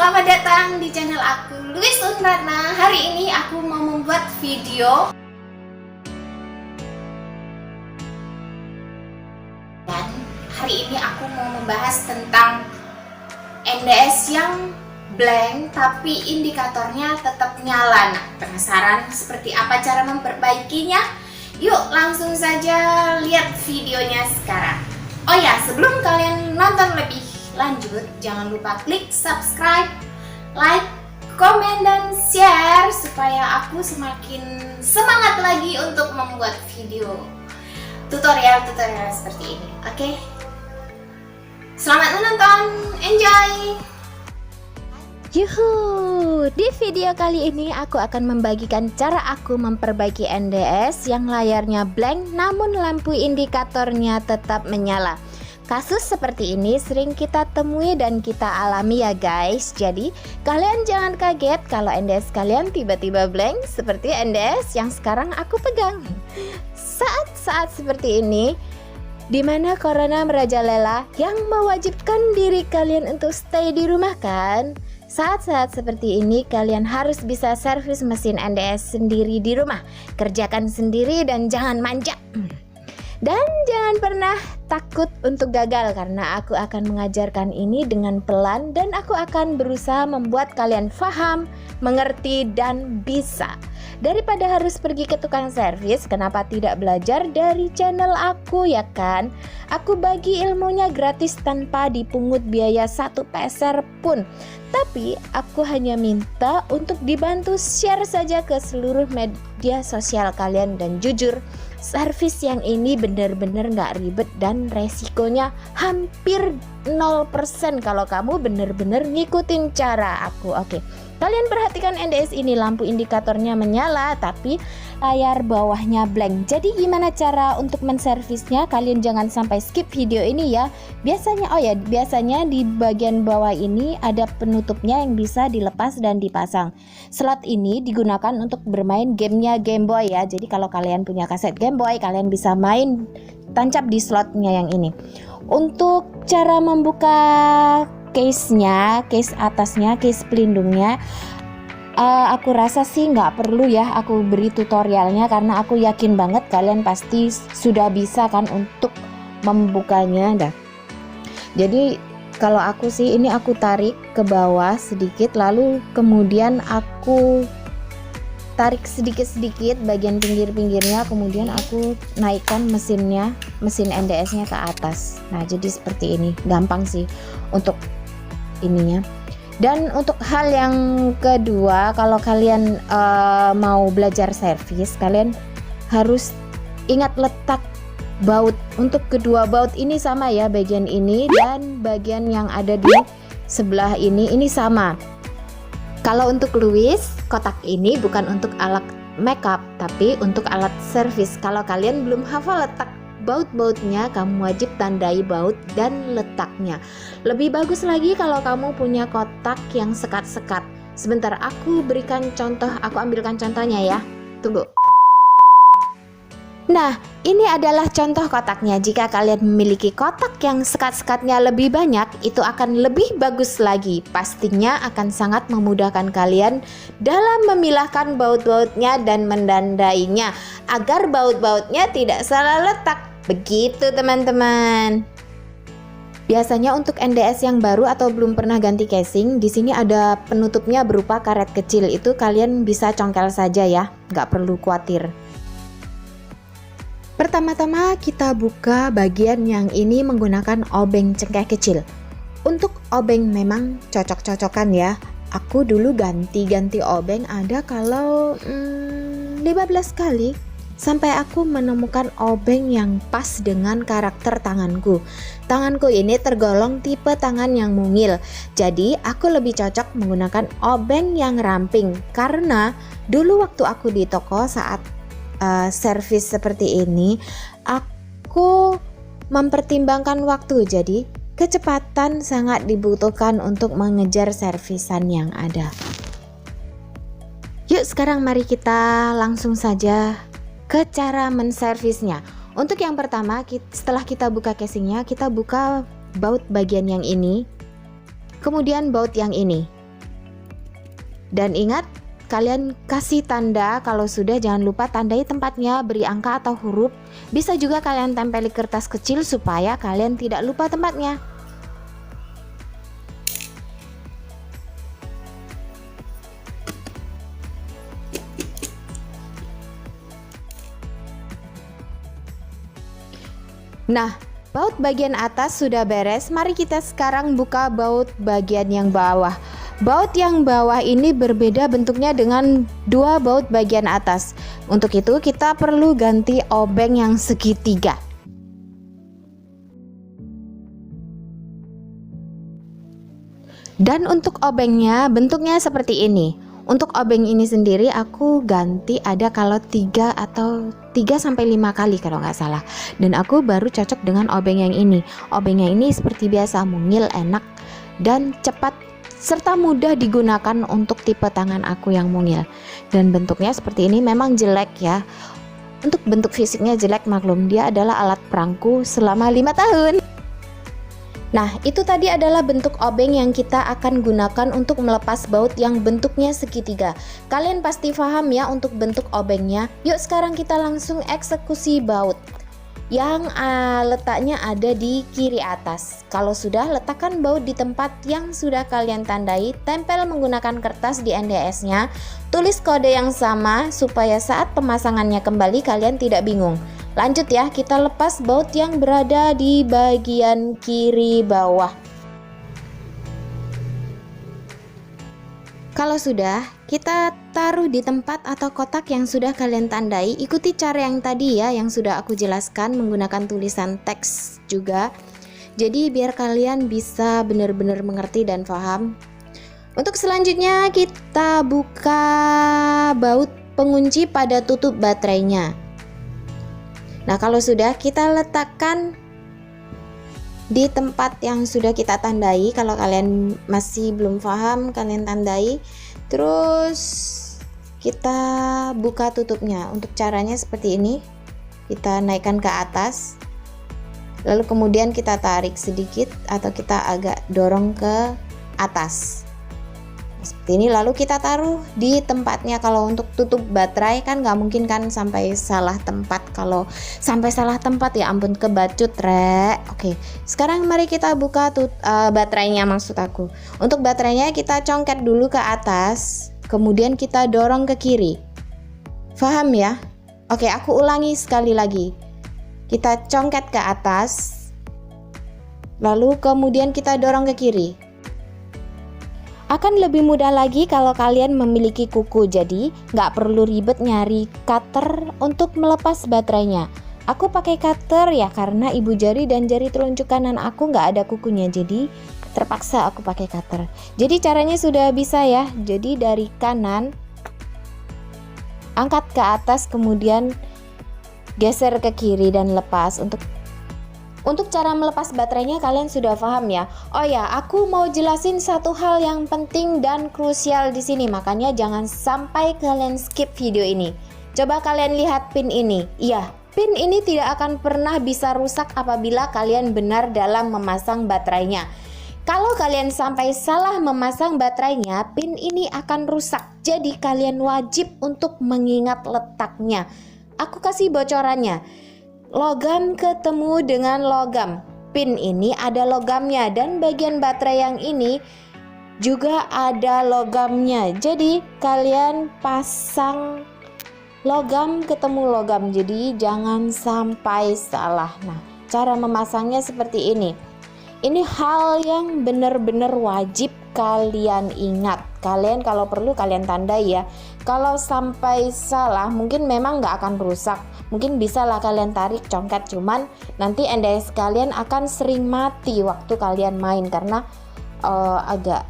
selamat datang di channel aku, Luis Unratna. Hari ini aku mau membuat video dan hari ini aku mau membahas tentang NDS yang blank tapi indikatornya tetap nyala. Nah, penasaran seperti apa cara memperbaikinya? Yuk langsung saja lihat videonya sekarang. Oh ya, sebelum kalian nonton lebih lanjut, jangan lupa klik subscribe, like, komen, dan share supaya aku semakin semangat lagi untuk membuat video tutorial-tutorial seperti ini. Oke? Selamat menonton, enjoy! Yuhu, di video kali ini aku akan membagikan cara aku memperbaiki NDS yang layarnya blank namun lampu indikatornya tetap menyala. Kasus seperti ini sering kita temui dan kita alami ya guys. Jadi kalian jangan kaget kalau NDS kalian tiba-tiba blank seperti NDS yang sekarang aku pegang. Saat-saat seperti ini dimana corona merajalela yang mewajibkan diri kalian untuk stay di rumah kan? Saat-saat seperti ini kalian harus bisa servis mesin NDS sendiri di rumah. Kerjakan sendiri dan jangan manja. Dan jangan pernah takut untuk gagal karena aku akan mengajarkan ini dengan pelan dan aku akan berusaha membuat kalian paham, mengerti, dan bisa. Daripada harus pergi ke tukang servis, kenapa tidak belajar dari channel aku ya kan? Aku bagi ilmunya gratis tanpa dipungut biaya 1 peser pun. Tapi aku hanya minta untuk dibantu share saja ke seluruh media sosial kalian. Dan jujur, servis yang ini benar-benar gak ribet dan resikonya hampir 0% kalau kamu benar-benar ngikutin cara aku. Oke. Kalian perhatikan NDS ini, lampu indikatornya menyala tapi layar bawahnya blank. Jadi gimana cara untuk menservisnya? Kalian jangan sampai skip video ini ya. Biasanya di bagian bawah ini ada penutupnya yang bisa dilepas dan dipasang. Slot ini digunakan untuk bermain gamenya Game Boy ya. Jadi kalau kalian punya kaset Game Boy, kalian bisa main tancap di slotnya yang ini. Untuk cara membuka case atasnya, case pelindungnya, aku rasa sih nggak perlu ya aku beri tutorialnya karena aku yakin banget kalian pasti sudah bisa kan untuk membukanya dah. Jadi kalau aku sih ini aku tarik ke bawah sedikit, lalu kemudian aku tarik sedikit-sedikit bagian pinggir-pinggirnya, kemudian aku naikkan mesin NDS-nya ke atas. Nah jadi seperti ini, gampang sih untuk ininya. Dan untuk hal yang kedua, kalau kalian mau belajar servis, kalian harus ingat letak baut. Untuk kedua baut ini sama ya, bagian ini dan bagian yang ada di sebelah ini sama. Kalau untuk Luis, kotak ini bukan untuk alat makeup tapi untuk alat servis. Kalau kalian belum hafal letak baut-bautnya, kamu wajib tandai baut dan letaknya. Lebih bagus lagi kalau kamu punya kotak yang sekat-sekat. Sebentar, aku berikan contoh, aku ambilkan contohnya ya. Tunggu. Nah, ini adalah contoh kotaknya. Jika kalian memiliki kotak yang sekat-sekatnya lebih banyak, itu akan lebih bagus lagi. Pastinya akan sangat memudahkan kalian dalam memilahkan baut-bautnya dan mendandainya agar baut-bautnya tidak salah letak. Begitu teman-teman. Biasanya untuk NDS yang baru atau belum pernah ganti casing, di sini ada penutupnya berupa karet kecil. Itu kalian bisa congkel saja ya, nggak perlu khawatir. Pertama-tama kita buka bagian yang ini menggunakan obeng cengkeh kecil. Untuk obeng memang cocok-cocokan ya. Aku dulu ganti-ganti obeng ada kalau 15 kali sampai aku menemukan obeng yang pas dengan karakter tanganku. Tanganku ini tergolong tipe tangan yang mungil. Jadi aku lebih cocok menggunakan obeng yang ramping karena dulu waktu aku di toko saat servis seperti ini, aku mempertimbangkan waktu, jadi kecepatan sangat dibutuhkan untuk mengejar servisan yang ada. Yuk sekarang mari kita langsung saja ke cara menservisnya. Untuk yang pertama, setelah kita buka casingnya, kita buka baut bagian yang ini, kemudian baut yang ini. Dan ingat, kalian kasih tanda kalau sudah, jangan lupa tandai tempatnya, beri angka atau huruf. Bisa juga kalian tempeli kertas kecil supaya kalian tidak lupa tempatnya. Nah, baut bagian atas sudah beres. Mari kita sekarang buka baut bagian yang bawah. Baut yang bawah ini berbeda bentuknya dengan dua baut bagian atas. Untuk itu kita perlu ganti obeng yang segitiga. Dan untuk obengnya bentuknya seperti ini. Untuk obeng ini sendiri aku ganti ada kalau 3 atau 3 sampai 5 kali kalau nggak salah. Dan aku baru cocok dengan obeng yang ini. Obengnya ini seperti biasa, mungil, enak, dan cepat serta mudah digunakan untuk tipe tangan aku yang mungil. Dan bentuknya seperti ini, memang jelek ya. Untuk bentuk fisiknya jelek, maklum, dia adalah alat perangku selama 5 tahun. Nah, itu tadi adalah bentuk obeng yang kita akan gunakan untuk melepas baut yang bentuknya segitiga. Kalian pasti paham ya untuk bentuk obengnya. Yuk sekarang kita langsung eksekusi baut yang letaknya ada di kiri atas. Kalau sudah, letakkan baut di tempat yang sudah kalian tandai, tempel menggunakan kertas di NDS-nya, tulis kode yang sama supaya saat pemasangannya kembali kalian tidak bingung. Lanjut ya, kita lepas baut yang berada di bagian kiri bawah. Kalau sudah, kita taruh di tempat atau kotak yang sudah kalian tandai. Ikuti cara yang tadi ya, yang sudah aku jelaskan menggunakan tulisan teks juga. Jadi biar kalian bisa benar-benar mengerti dan paham. Untuk selanjutnya kita buka baut pengunci pada tutup baterainya. Nah, kalau sudah, kita letakkan di tempat yang sudah kita tandai. Kalau kalian masih belum paham, kalian tandai. Terus kita buka tutupnya. Untuk caranya seperti ini. Kita naikkan ke atas. Lalu kemudian kita tarik sedikit atau kita agak dorong ke atas. Seperti ini, lalu kita taruh di tempatnya. Kalau untuk tutup baterai kan nggak mungkin kan sampai salah tempat. Kalau sampai salah tempat ya ampun, kebacut rek. Oke, sekarang mari kita buka baterainya, maksud aku. Untuk baterainya kita congket dulu ke atas, kemudian kita dorong ke kiri. Paham ya? Oke, aku ulangi sekali lagi. Kita congket ke atas, lalu kemudian kita dorong ke kiri. Akan lebih mudah lagi kalau kalian memiliki kuku, jadi nggak perlu ribet nyari cutter untuk melepas baterainya. Aku pakai cutter ya karena ibu jari dan jari telunjuk kanan aku nggak ada kukunya, jadi terpaksa aku pakai cutter. Jadi caranya sudah bisa ya. Jadi dari kanan angkat ke atas, kemudian geser ke kiri dan lepas. Untuk cara melepas baterainya kalian sudah paham ya. Oh ya, aku mau jelasin satu hal yang penting dan krusial di sini, makanya jangan sampai kalian skip video ini. Coba kalian lihat pin ini. Iya, pin ini tidak akan pernah bisa rusak apabila kalian benar dalam memasang baterainya. Kalau kalian sampai salah memasang baterainya, pin ini akan rusak. Jadi kalian wajib untuk mengingat letaknya. Aku kasih bocorannya. Logam ketemu dengan logam. Pin ini ada logamnya dan bagian baterai yang ini juga ada logamnya. Jadi kalian pasang logam ketemu logam. Jadi jangan sampai salah. Nah, cara memasangnya seperti ini. Ini hal yang benar-benar wajib kalian ingat. Kalian kalau perlu kalian tandai ya. Kalau sampai salah mungkin memang nggak akan rusak. Mungkin bisa lah kalian tarik congket, cuman nanti NDS kalian akan sering mati waktu kalian main karena agak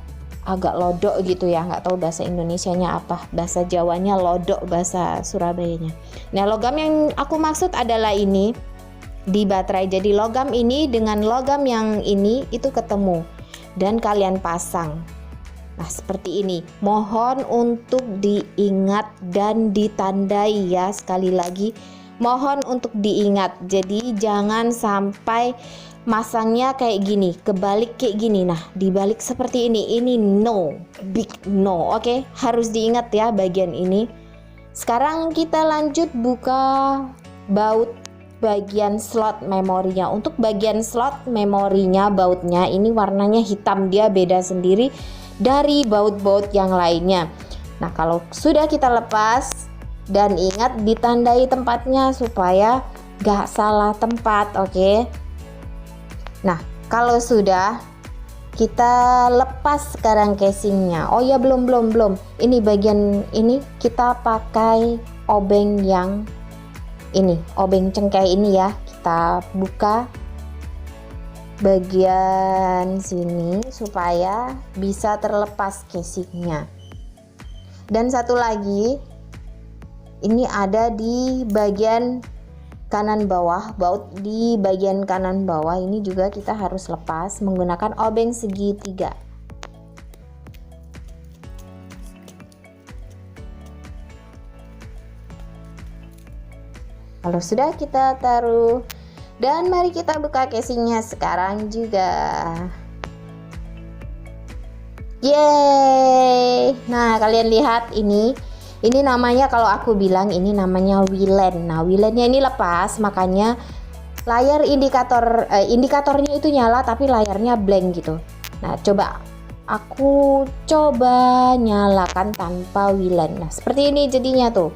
lodok gitu ya. Nggak tahu bahasa Indonesianya apa, bahasa Jawanya lodok, bahasa Surabayanya. Nah, logam yang aku maksud adalah ini di baterai. Jadi logam ini dengan logam yang ini itu ketemu dan kalian pasang. Nah, seperti ini. Mohon untuk diingat dan ditandai ya. Sekali lagi, mohon untuk diingat. Jadi jangan sampai masangnya kayak gini, kebalik kayak gini. Nah, dibalik seperti ini no, big no. Oke, harus diingat ya bagian ini. Sekarang kita lanjut buka baut bagian slot memorinya. Untuk bagian slot memorinya, bautnya ini warnanya hitam, dia beda sendiri dari baut-baut yang lainnya. Nah, kalau sudah kita lepas, dan ingat ditandai tempatnya supaya gak salah tempat. Oke. Nah, kalau sudah, kita lepas sekarang casingnya. Oh ya, belum. Ini bagian ini kita pakai obeng yang ini, obeng cengkeh ini ya. Kita buka bagian sini supaya bisa terlepas casingnya. Dan satu lagi, ini ada di bagian kanan bawah, baut di bagian kanan bawah ini juga kita harus lepas menggunakan obeng segitiga. Kalau sudah kita taruh, dan mari kita buka casingnya sekarang juga. Yeay. Nah, kalian lihat ini namanya, kalau aku bilang ini namanya Willen. Nah, Willennya ini lepas, makanya layar indikatornya itu nyala tapi layarnya blank gitu. Nah, aku coba nyalakan tanpa Willen. Nah, seperti ini jadinya tuh.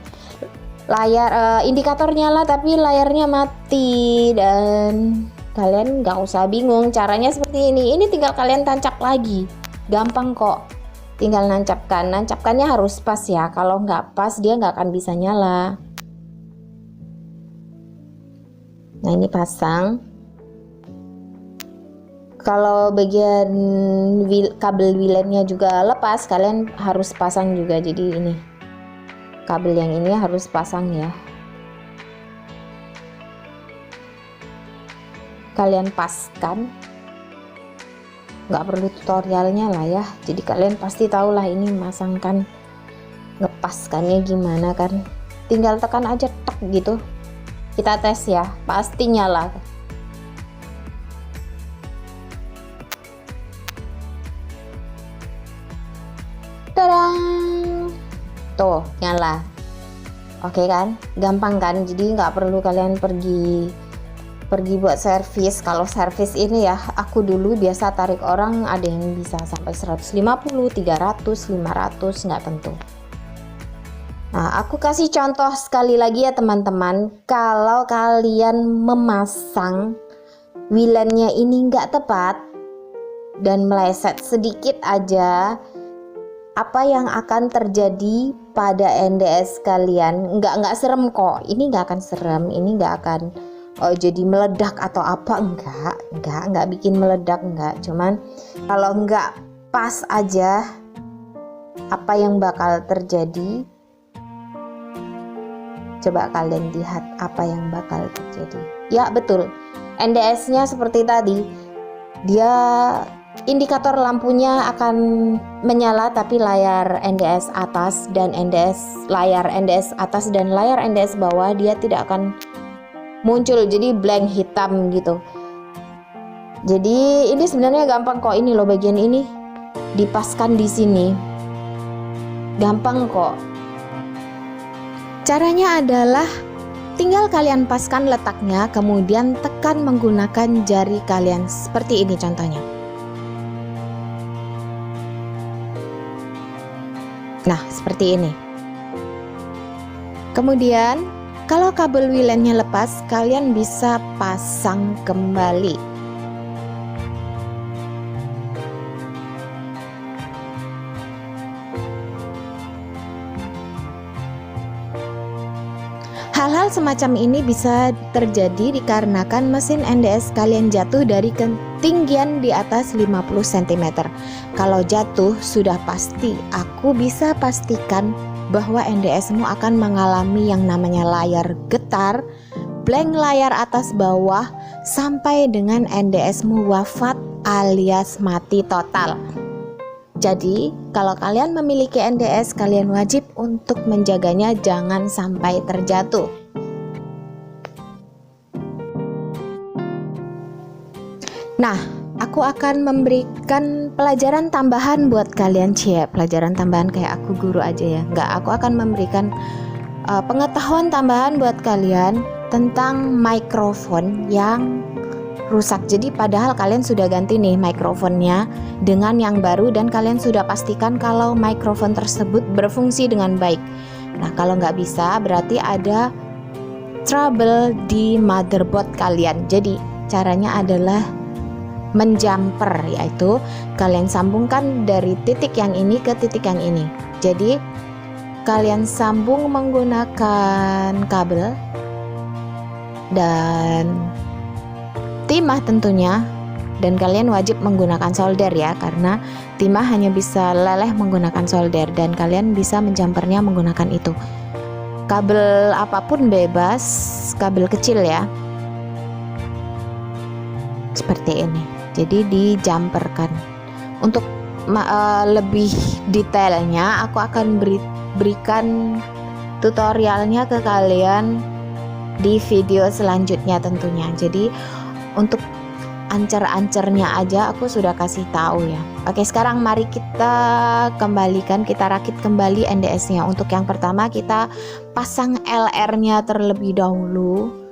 Layar indikator nyala tapi layarnya mati, dan kalian nggak usah bingung caranya seperti ini. Ini tinggal kalian tancap lagi, gampang kok. Tinggal nancapkannya harus pas ya. Kalau nggak pas dia nggak akan bisa nyala. Nah, ini pasang. Kalau bagian kabel Willennya juga lepas, kalian harus pasang juga. Jadi ini kabel yang ini harus pasang ya. Kalian paskan, nggak perlu tutorialnya lah ya, jadi kalian pasti tahu lah ini masangkan, ngepaskannya gimana kan. Tinggal tekan aja tek gitu. Kita tes ya, pasti nyala. Tadang, tuh nyala. Oke kan, gampang kan, jadi nggak perlu kalian pergi buat servis. Kalau servis ini ya, aku dulu biasa tarik orang, ada yang bisa sampai 150, 300, 500, nggak tentu. Nah, aku kasih contoh sekali lagi ya teman-teman. Kalau kalian memasang Willennya ini nggak tepat dan meleset sedikit aja, apa yang akan terjadi pada NDS kalian? Nggak serem kok. Ini nggak akan serem, ini nggak akan jadi meledak atau apa, enggak bikin meledak, enggak. Cuman kalau enggak pas aja, apa yang bakal terjadi? Coba kalian lihat apa yang bakal terjadi. Ya betul, NDS-nya seperti tadi, dia indikator lampunya akan menyala tapi layar NDS atas dan layar NDS atas dan layar NDS bawah dia tidak akan muncul, jadi blank hitam gitu. Jadi ini sebenarnya gampang kok. Ini loh bagian ini dipaskan di sini, gampang kok. Caranya adalah tinggal kalian paskan letaknya, kemudian tekan menggunakan jari kalian seperti ini contohnya. Nah, seperti ini. Kemudian kalau kabel Willennya lepas, kalian bisa pasang kembali. Hal-hal semacam ini bisa terjadi dikarenakan mesin NDS kalian jatuh dari ketinggian di atas 50 cm. Kalau jatuh sudah pasti, aku bisa pastikan bahwa NDS-mu akan mengalami yang namanya layar getar, blank layar atas bawah, sampai dengan NDS-mu wafat alias mati total. Jadi, kalau kalian memiliki NDS, kalian wajib untuk menjaganya jangan sampai terjatuh. Nah, aku akan memberikan pelajaran tambahan buat kalian, pelajaran tambahan kayak aku guru aja ya. Enggak, aku akan memberikan pengetahuan tambahan buat kalian tentang mikrofon yang rusak. Jadi padahal kalian sudah ganti nih mikrofonnya dengan yang baru dan kalian sudah pastikan kalau mikrofon tersebut berfungsi dengan baik. Nah, kalau nggak bisa berarti ada trouble di motherboard kalian. Jadi caranya adalah menjumper, yaitu kalian sambungkan dari titik yang ini ke titik yang ini. Jadi kalian sambung menggunakan kabel dan timah tentunya, dan kalian wajib menggunakan solder ya, karena timah hanya bisa leleh menggunakan solder dan kalian bisa menjumpernya menggunakan itu. Kabel apapun bebas, kabel kecil ya, seperti ini. Jadi dijumperkan. Untuk lebih detailnya aku akan berikan tutorialnya ke kalian di video selanjutnya tentunya. Jadi untuk ancer-ancernya aja aku sudah kasih tahu ya. Oke, sekarang mari kita kembalikan, kita rakit kembali NDS-nya. Untuk yang pertama kita pasang LR-nya terlebih dahulu.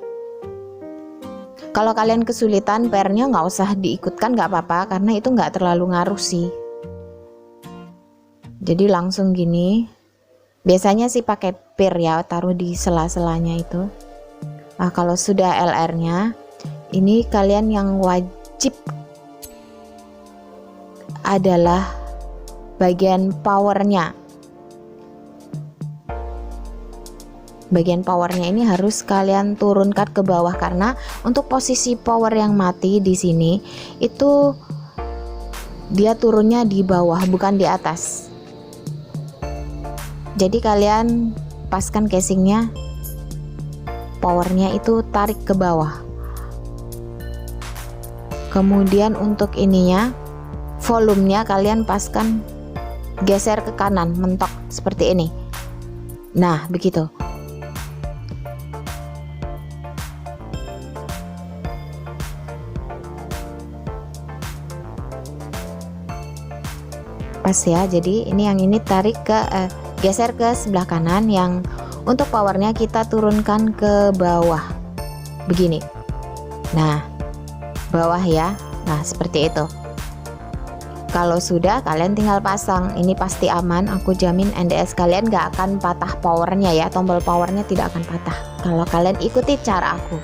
Kalau kalian kesulitan pair-nya nggak usah diikutkan, nggak apa-apa, karena itu nggak terlalu ngaruh sih. Jadi langsung gini. Biasanya sih pakai pair ya, taruh di sela-selanya itu. Nah, kalau sudah LR-nya, ini kalian yang wajib adalah bagian powernya. Bagian powernya ini harus kalian turunkan ke bawah, karena untuk posisi power yang mati di sini itu dia turunnya di bawah bukan di atas. Jadi kalian paskan casingnya, powernya itu tarik ke bawah. Kemudian untuk ininya, volumenya kalian paskan geser ke kanan, mentok seperti ini. Nah, begitu. Pas ya, jadi ini yang ini tarik ke geser ke sebelah kanan, yang untuk powernya kita turunkan ke bawah begini. Nah, bawah ya. Nah, seperti itu. Kalau sudah, kalian tinggal pasang. Ini pasti aman, aku jamin NDS kalian gak akan patah powernya ya. Tombol powernya tidak akan patah kalau kalian ikuti cara aku.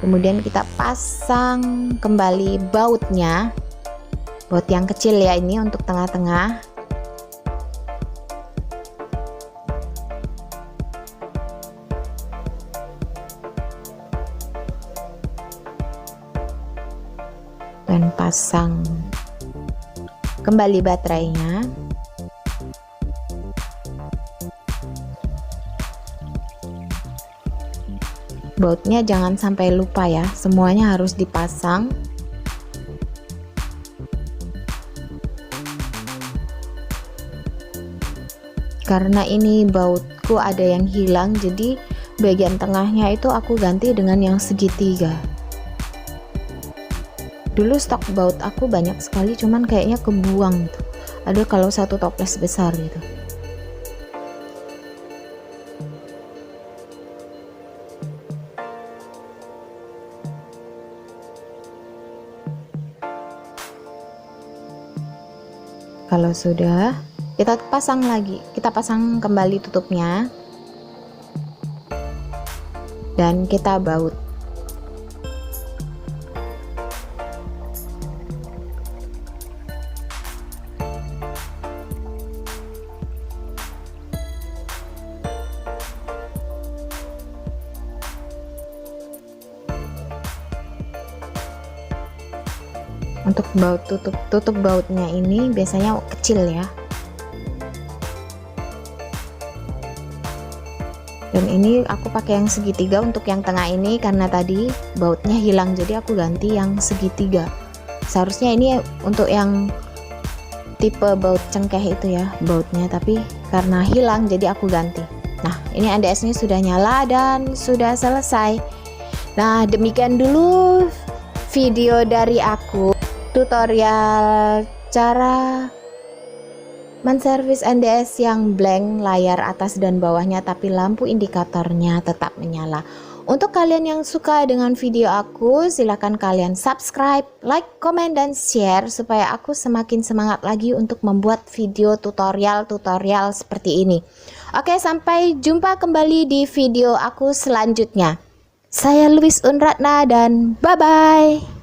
Kemudian kita pasang kembali bautnya, baut yang kecil ya, ini untuk tengah-tengah. Dan pasang kembali baterainya. Bautnya jangan sampai lupa ya, semuanya harus dipasang. Karena ini bautku ada yang hilang, jadi bagian tengahnya itu aku ganti dengan yang segitiga. Dulu stok baut aku banyak sekali, cuman kayaknya kebuang gitu. Ada kalau satu toples besar gitu. Kalau sudah, kita pasang lagi, kita pasang kembali tutupnya dan kita baut. Untuk baut tutup bautnya ini biasanya kecil ya. Dan ini aku pakai yang segitiga untuk yang tengah ini karena tadi bautnya hilang, jadi aku ganti yang segitiga. Seharusnya ini untuk yang tipe baut cengkeh itu ya bautnya, tapi karena hilang jadi aku ganti. Nah, ini NDS-nya sudah nyala dan sudah selesai. Nah, demikian dulu video dari aku, tutorial cara menservis NDS yang blank layar atas dan bawahnya tapi lampu indikatornya tetap menyala. Untuk kalian yang suka dengan video aku, silahkan kalian subscribe, like, komen, dan share supaya aku semakin semangat lagi untuk membuat video tutorial-tutorial seperti ini. Oke, sampai jumpa kembali di video aku selanjutnya. Saya Luis Unratna dan bye-bye.